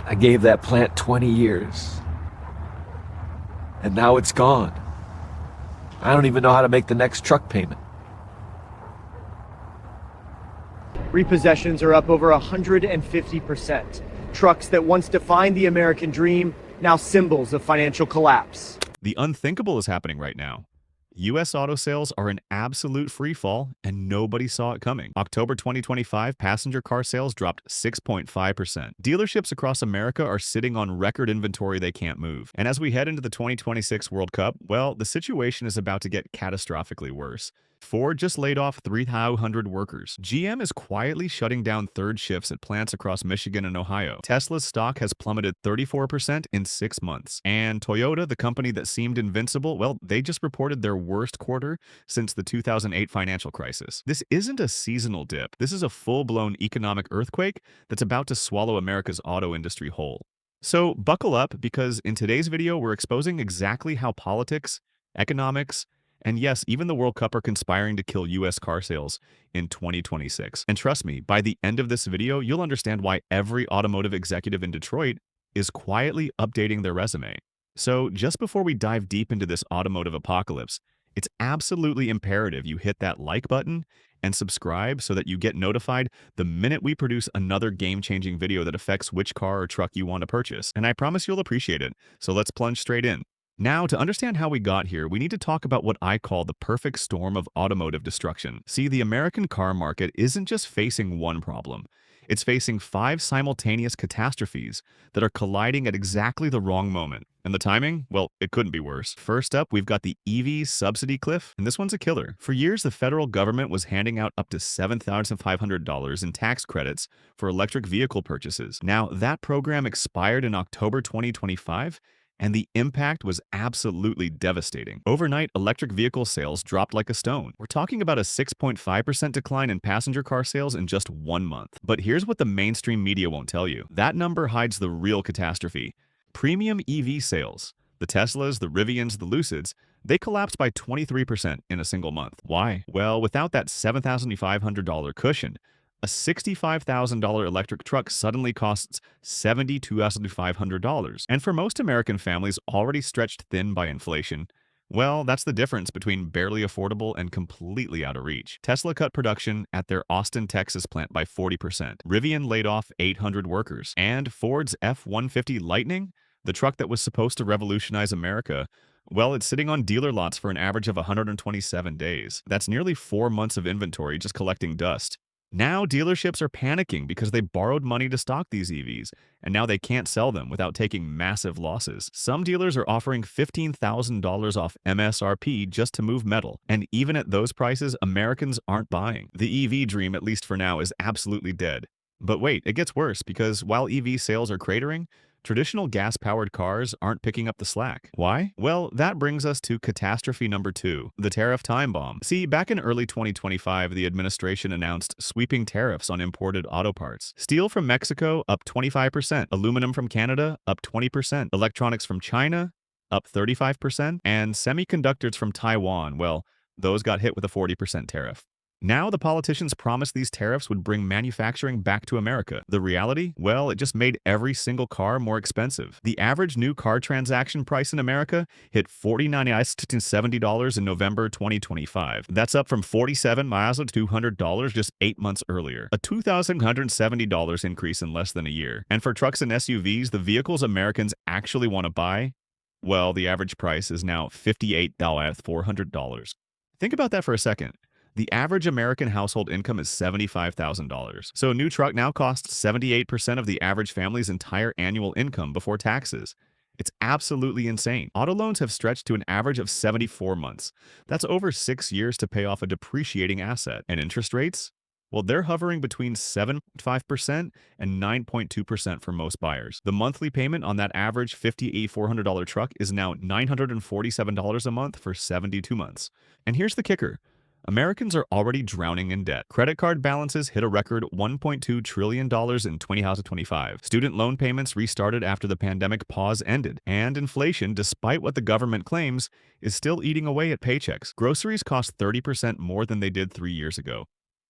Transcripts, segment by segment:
I gave that plant 20 years. And now it's gone. I don't even know how to make the next truck payment. Repossessions are up over 150%. Trucks that once defined the American dream, now symbols of financial collapse. The unthinkable is happening right now. U.S. auto sales are in absolute freefall, and nobody saw it coming. October 2025, passenger car sales dropped 6.5%. Dealerships across America are sitting on record inventory they can't move. And as we head into the 2026 World Cup, well, the situation is about to get catastrophically worse. Ford just laid off 300 workers. GM is quietly shutting down third shifts at plants across Michigan and Ohio. Tesla's stock has plummeted 34% in 6 months. And Toyota, the company that seemed invincible, well, they just reported their worst quarter since the 2008 financial crisis. This isn't a seasonal dip. This is a full-blown economic earthquake that's about to swallow America's auto industry whole. So buckle up, because in today's video, we're exposing exactly how politics, economics, and yes, even the World Cup are conspiring to kill U.S. car sales in 2026. And trust me, by the end of this video, you'll understand why every automotive executive in Detroit is quietly updating their resume. So just before we dive deep into this automotive apocalypse, it's absolutely imperative you hit that like button and subscribe so that you get notified the minute we produce another game-changing video that affects which car or truck you want to purchase. And I promise you'll appreciate it. So let's plunge straight in. Now, to understand how we got here, we need to talk about what I call the perfect storm of automotive destruction. See, the American car market isn't just facing one problem. It's facing 5 simultaneous catastrophes that are colliding at exactly the wrong moment. And the timing? Well, it couldn't be worse. First up, we've got the EV subsidy cliff, and this one's a killer. For years, the federal government was handing out up to $7,500 in tax credits for electric vehicle purchases. Now, that program expired in October 2025, and the impact was absolutely devastating. Overnight, electric vehicle sales dropped like a stone. We're talking about a 6.5% decline in passenger car sales in just 1 month. But here's what the mainstream media won't tell you. That number hides the real catastrophe. Premium EV sales, the Teslas, the Rivians, the Lucids, they collapsed by 23% in a single month. Why? Well, without that $7,500 cushion, a $65,000 electric truck suddenly costs $72,500. And for most American families already stretched thin by inflation, well, that's the difference between barely affordable and completely out of reach. Tesla cut production at their Austin, Texas plant by 40%. Rivian laid off 800 workers. And Ford's F-150 Lightning, the truck that was supposed to revolutionize America, well, it's sitting on dealer lots for an average of 127 days. That's nearly 4 months of inventory just collecting dust. Now dealerships are panicking because they borrowed money to stock these EVs, and now they can't sell them without taking massive losses. Some dealers are offering $15,000 off MSRP just to move metal, and even at those prices, Americans aren't buying. The EV dream, at least for now, is absolutely dead. But wait, it gets worse, because while EV sales are cratering, traditional gas-powered cars aren't picking up the slack. Why? Well, that brings us to catastrophe number 2, the tariff time bomb. See, back in early 2025, the administration announced sweeping tariffs on imported auto parts. Steel from Mexico up 25%, aluminum from Canada up 20%, electronics from China up 35%, and semiconductors from Taiwan, well, those got hit with a 40% tariff. Now the politicians promised these tariffs would bring manufacturing back to America. The reality? Well, it just made every single car more expensive. The average new car transaction price in America hit $49 to $70 in November 2025. That's up from $47 to $200 just 8 months earlier. A $2,170 increase in less than a year. And for trucks and SUVs, the vehicles Americans actually want to buy, well, the average price is now $58,400. Think about that for a second. The average American household income is $75,000. So a new truck now costs 78% of the average family's entire annual income before taxes. It's absolutely insane. Auto loans have stretched to an average of 74 months. That's over 6 years to pay off a depreciating asset. And interest rates? Well, they're hovering between 7.5% and 9.2% for most buyers. The monthly payment on that average $58,400 truck is now $947 a month for 72 months. And here's the kicker. Americans are already drowning in debt. Credit card balances hit a record $1.2 trillion in 2025. Student loan payments restarted after the pandemic pause ended. And inflation, despite what the government claims, is still eating away at paychecks. Groceries cost 30% more than they did 3 years ago.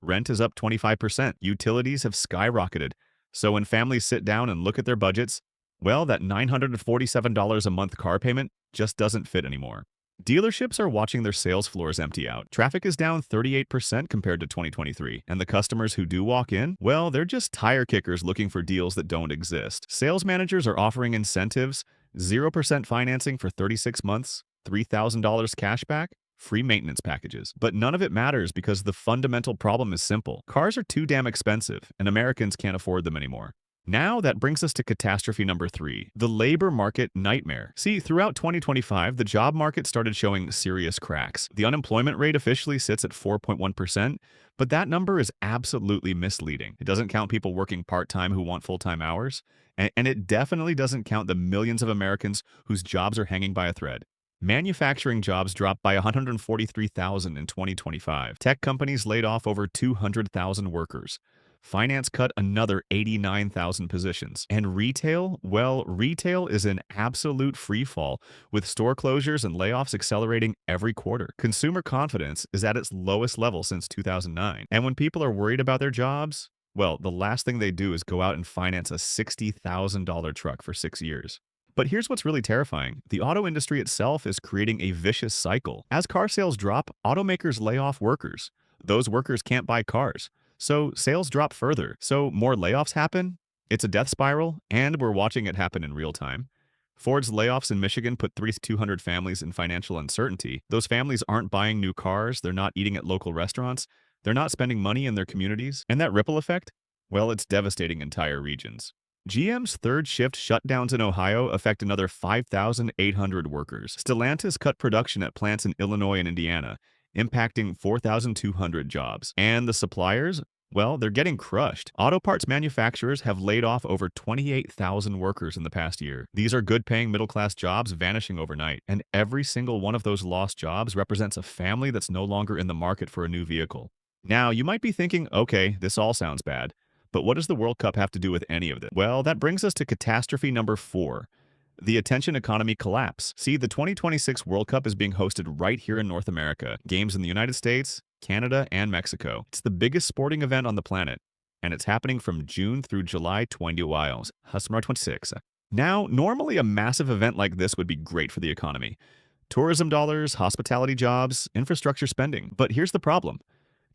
Rent is up 25%. Utilities have skyrocketed. So when families sit down and look at their budgets, well, that $947 a month car payment just doesn't fit anymore. Dealerships are watching their sales floors empty out. Traffic is down 38% compared to 2023, and the customers who do walk in, well, they're just tire kickers looking for deals that don't exist. Sales managers are offering incentives, 0% financing for 36 months, $3,000 cash back, free maintenance packages. But none of it matters because the fundamental problem is simple. Cars are too damn expensive, and Americans can't afford them anymore. Now that brings us to catastrophe number 3, the labor market nightmare. See, throughout 2025, the job market started showing serious cracks. The unemployment rate officially sits at 4.1%, but that number is absolutely misleading. It doesn't count people working part-time who want full-time hours, and it definitely doesn't count the millions of Americans whose jobs are hanging by a thread. Manufacturing jobs dropped by 143,000 in 2025. Tech companies laid off over 200,000 workers. Finance cut another 89,000 positions. And retail? Well, retail is in absolute freefall, with store closures and layoffs accelerating every quarter. Consumer confidence is at its lowest level since 2009. And when people are worried about their jobs, well, the last thing they do is go out and finance a $60,000 truck for 6 years. But here's what's really terrifying. The auto industry itself is creating a vicious cycle. As car sales drop, automakers lay off workers. Those workers can't buy cars. So sales drop further. So more layoffs happen. It's a death spiral, and we're watching it happen in real time. Ford's layoffs in Michigan put 3,200 families in financial uncertainty. Those families aren't buying new cars. They're not eating at local restaurants. They're not spending money in their communities. And that ripple effect? Well, it's devastating entire regions. GM's third shift shutdowns in Ohio affect another 5,800 workers. Stellantis cut production at plants in Illinois and Indiana, impacting 4,200 jobs. And the suppliers? Well, they're getting crushed. Auto parts manufacturers have laid off over 28,000 workers in the past year. These are good-paying middle-class jobs vanishing overnight, and every single one of those lost jobs represents a family that's no longer in the market for a new vehicle. Now, you might be thinking, okay, this all sounds bad, but what does the World Cup have to do with any of this? Well, that brings us to catastrophe number 4. The attention economy collapse. See, the 2026 World Cup is being hosted right here in North America. Games in the United States, Canada, and Mexico. It's the biggest sporting event on the planet, and it's happening from June through July 2026. Now, normally a massive event like this would be great for the economy. Tourism dollars, hospitality jobs, infrastructure spending. But here's the problem.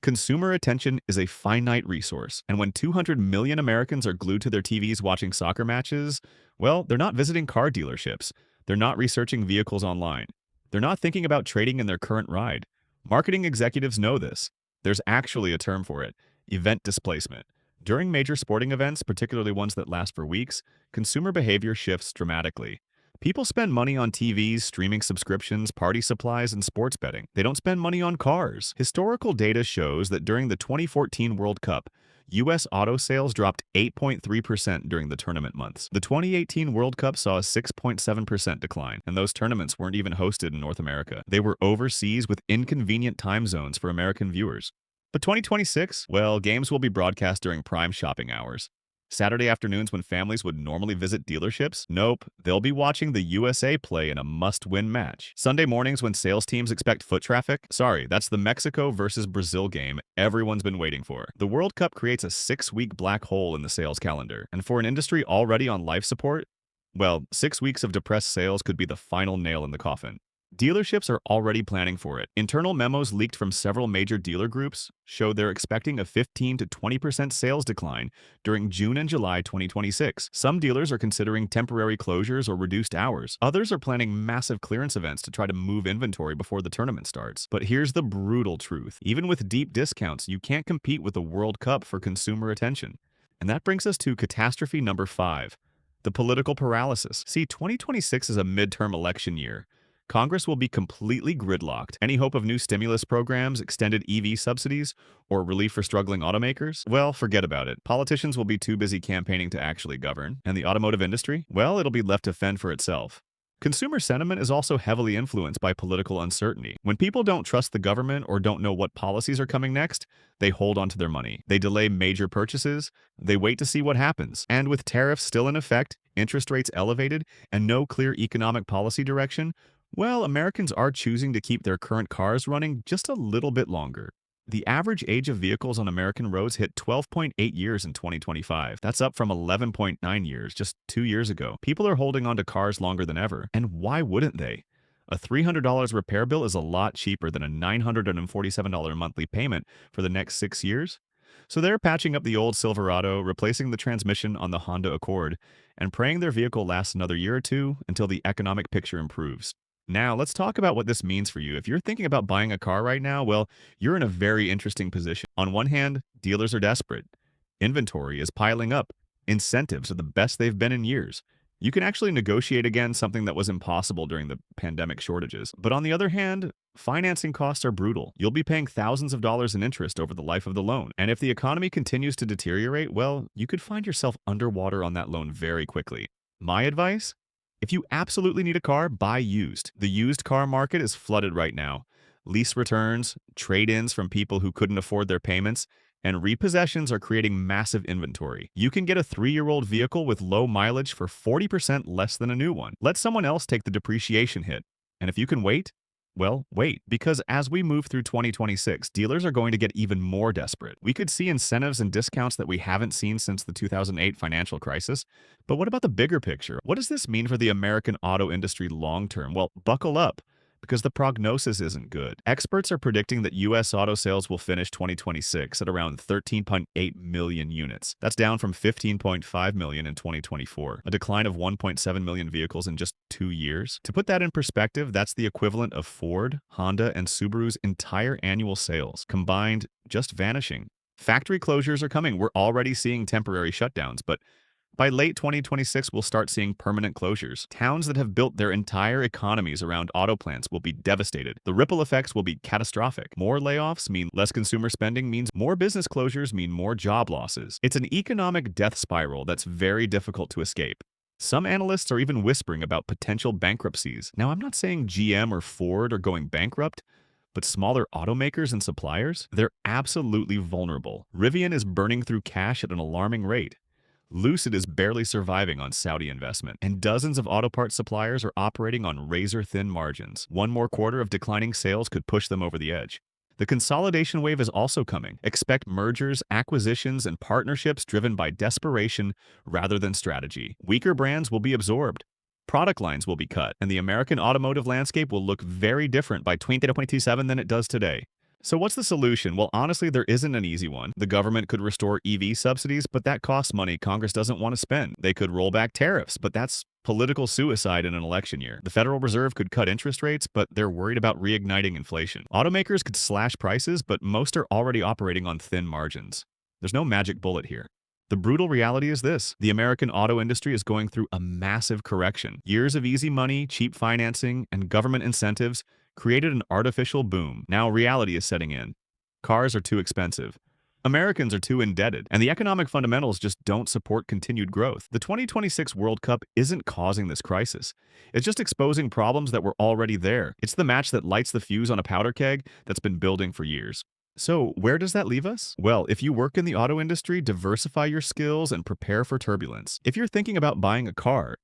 Consumer attention is a finite resource, and when 200 million Americans are glued to their TVs watching soccer matches, well, they're not visiting car dealerships. They're not researching vehicles online. They're not thinking about trading in their current ride. Marketing executives know this. There's actually a term for it: event displacement. During major sporting events, particularly ones that last for weeks, consumer behavior shifts dramatically. People spend money on TVs, streaming subscriptions, party supplies, and sports betting. They don't spend money on cars. Historical data shows that during the 2014 World Cup, U.S. auto sales dropped 8.3% during the tournament months. The 2018 World Cup saw a 6.7% decline, and those tournaments weren't even hosted in North America. They were overseas with inconvenient time zones for American viewers. But 2026, well, games will be broadcast during prime shopping hours. Saturday afternoons when families would normally visit dealerships? Nope, they'll be watching the USA play in a must-win match. Sunday mornings when sales teams expect foot traffic? Sorry, that's the Mexico versus Brazil game everyone's been waiting for. The World Cup creates a 6-week black hole in the sales calendar. And for an industry already on life support, well, 6 weeks of depressed sales could be the final nail in the coffin. Dealerships are already planning for it. Internal memos leaked from several major dealer groups show they're expecting a 15 to 20% sales decline during June and July 2026. Some dealers are considering temporary closures or reduced hours. Others are planning massive clearance events to try to move inventory before the tournament starts. But here's the brutal truth. Even with deep discounts, you can't compete with the World Cup for consumer attention. And that brings us to catastrophe number 5, the political paralysis. See, 2026 is a midterm election year. Congress will be completely gridlocked. Any hope of new stimulus programs, extended EV subsidies, or relief for struggling automakers? Well, forget about it. Politicians will be too busy campaigning to actually govern. And the automotive industry? Well, it'll be left to fend for itself. Consumer sentiment is also heavily influenced by political uncertainty. When people don't trust the government or don't know what policies are coming next, they hold onto their money. They delay major purchases. They wait to see what happens. And with tariffs still in effect, interest rates elevated, and no clear economic policy direction, well, Americans are choosing to keep their current cars running just a little bit longer. The average age of vehicles on American roads hit 12.8 years in 2025. That's up from 11.9 years just 2 years ago. People are holding on to cars longer than ever, and why wouldn't they? A $300 repair bill is a lot cheaper than a $947 monthly payment for the next 6 years. So they're patching up the old Silverado, replacing the transmission on the Honda Accord, and praying their vehicle lasts another year or two until the economic picture improves. Now, let's talk about what this means for you. If you're thinking about buying a car right now, well, you're in a very interesting position. On one hand, dealers are desperate. Inventory is piling up. Incentives are the best they've been in years. You can actually negotiate again something that was impossible during the pandemic shortages. But on the other hand, financing costs are brutal. You'll be paying thousands of dollars in interest over the life of the loan. And if the economy continues to deteriorate, well, you could find yourself underwater on that loan very quickly. My advice? If you absolutely need a car, buy used. The used car market is flooded right now. Lease returns, trade-ins from people who couldn't afford their payments, and repossessions are creating massive inventory. You can get a 3-year-old vehicle with low mileage for 40% less than a new one. Let someone else take the depreciation hit. And if you can wait, well, wait, because as we move through 2026, dealers are going to get even more desperate. We could see incentives and discounts that we haven't seen since the 2008 financial crisis. But what about the bigger picture? What does this mean for the American auto industry long term? Well, buckle up, because the prognosis isn't good. Experts are predicting that U.S. auto sales will finish 2026 at around 13.8 million units. That's down from 15.5 million in 2024, a decline of 1.7 million vehicles in just 2 years. To put that in perspective, that's the equivalent of Ford, Honda, and Subaru's entire annual sales, combined just vanishing. Factory closures are coming. We're already seeing temporary shutdowns, but by late 2026, we'll start seeing permanent closures. Towns that have built their entire economies around auto plants will be devastated. The ripple effects will be catastrophic. More layoffs mean less consumer spending, means more business closures, mean more job losses. It's an economic death spiral that's very difficult to escape. Some analysts are even whispering about potential bankruptcies. Now, I'm not saying GM or Ford are going bankrupt, but smaller automakers and suppliers, they're absolutely vulnerable. Rivian is burning through cash at an alarming rate. Lucid is barely surviving on Saudi investment, and dozens of auto parts suppliers are operating on razor-thin margins. One more quarter of declining sales could push them over the edge. The consolidation wave is also coming. Expect mergers, acquisitions, and partnerships driven by desperation rather than strategy. Weaker brands will be absorbed. Product lines will be cut, and the American automotive landscape will look very different by 2027 than it does today. So what's the solution? Well, honestly, there isn't an easy one. The government could restore EV subsidies, but that costs money Congress doesn't want to spend. They could roll back tariffs, but that's political suicide in an election year. The Federal Reserve could cut interest rates, but they're worried about reigniting inflation. Automakers could slash prices, but most are already operating on thin margins. There's no magic bullet here. The brutal reality is this: the American auto industry is going through a massive correction. Years of easy money, cheap financing, and government incentives created an artificial boom. Now reality is setting in. Cars are too expensive. Americans are too indebted, and the economic fundamentals just don't support continued growth. The 2026 World Cup isn't causing this crisis. It's just exposing problems that were already there. It's the match that lights the fuse on a powder keg that's been building for years. So, where does that leave us? Well, if you work in the auto industry, diversify your skills and prepare for turbulence. If you're thinking about buying a car,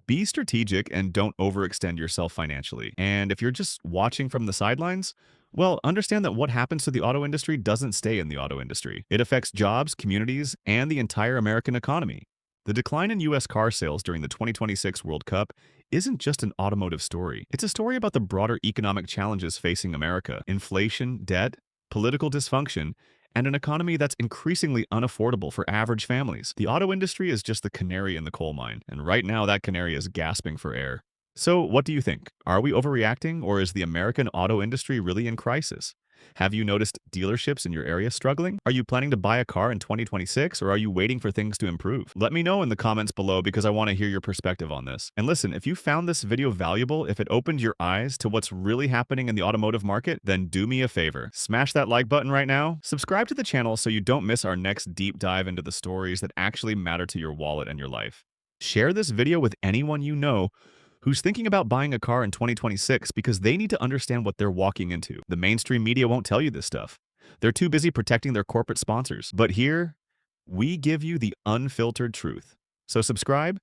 be strategic and don't overextend yourself financially. And if you're just watching from the sidelines, well, understand that what happens to the auto industry doesn't stay in the auto industry. It affects jobs, communities, and the entire American economy. The decline in U.S. car sales during the 2026 World Cup isn't just an automotive story. It's a story about the broader economic challenges facing America: inflation, debt, political dysfunction, and an economy that's increasingly unaffordable for average families. The auto industry is just the canary in the coal mine, and right now that canary is gasping for air. So what do you think? Are we overreacting, or is the American auto industry really in crisis? Have you noticed dealerships in your area struggling? Are you planning to buy a car in 2026, or are you waiting for things to improve? Let me know in the comments below, because I want to hear your perspective on this. And listen, if you found this video valuable, if it opened your eyes to what's really happening in the automotive market, then do me a favor. Smash that like button right now. Subscribe to the channel so you don't miss our next deep dive into the stories that actually matter to your wallet and your life. Share this video with anyone you know who's thinking about buying a car in 2026, because they need to understand what they're walking into. The mainstream media won't tell you this stuff. They're too busy protecting their corporate sponsors. But here, we give you the unfiltered truth. So subscribe,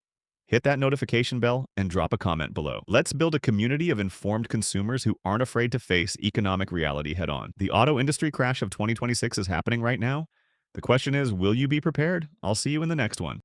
Hit that notification bell and drop a comment below. Let's build a community of informed consumers who aren't afraid to face economic reality head on. The auto industry crash of 2026 is happening right now. The question is, will you be prepared? I'll see you in the next one.